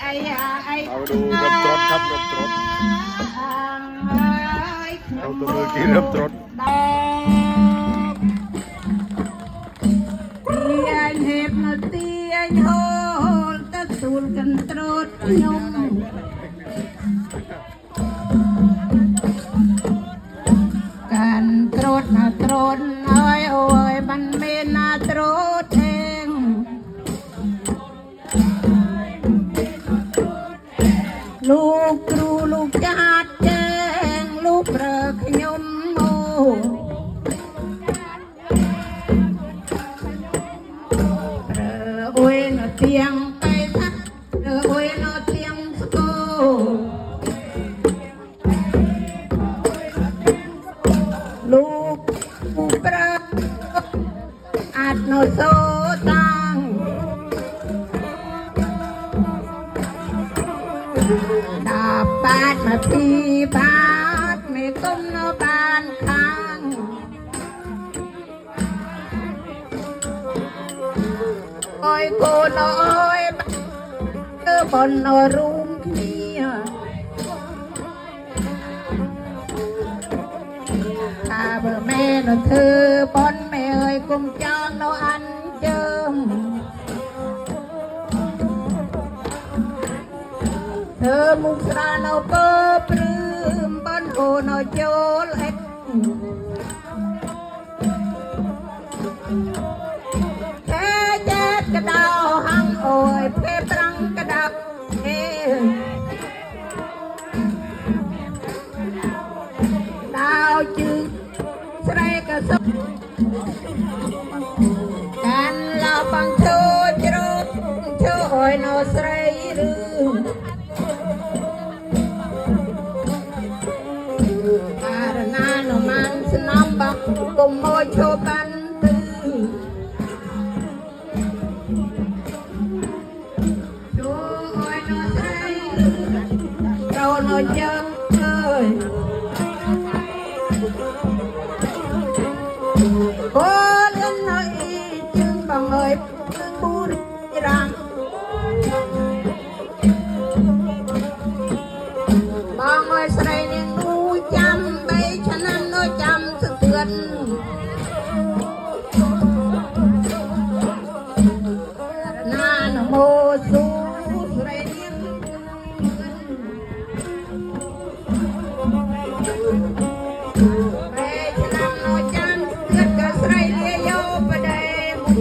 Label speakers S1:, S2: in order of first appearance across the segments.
S1: เอาดูเริ่มต้นครับเริ่มต้นเอาตัวมือกี่เริ่มต้น
S2: เหตุนาทีโหตะสูลกันตรดยมกันตรดนาตรดน้อยโอ้ยบันเมนาตรดเองลูกครูลูกจัดแจงลูกเปรอะขยมโมโอ้ยนอเตียงไปทักโอ้ยนอเตียงสโกลูกผู้ประอาจโนโซตังดาบปาดมาตีบาดไม่ก้มโนบานข้างโอ้ยโกนโอ้ยบนโนรุมเนี่ยถ้าเบอร์แม่โนเธอบนแม่เอ้ยกุมจองโนอันเจิมเธอมุกราโนเปอร์ปลื้มบนโอโนโจลเอ็ดแค่เจ็ดกระดาวหังโอ้ยเพปรังกระดับเอดาวจืดใส่กระสอบกันเราบังโชจรุดโชยโนใส่รืการนาโนมันสนามบักกุมโมโชบันตือโชยโนใส่เราโนเจอเลยโอ้เล่นหน่อยจึงบังเอยบุรีรัมย์บางเอยใส่เนียงดูจำไปฉะนั้นโนจำสะเทือนนาโนโมสูใส่เนียงไปฉะนั้นโนจำเกิดกับใส่เลียโยประเดมุ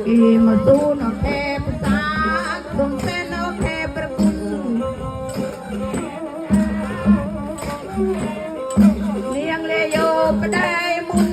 S2: อีมาสูโนเทปสาสมเสนโนเทประกุลเลี้ยงเลียโยประเดมุน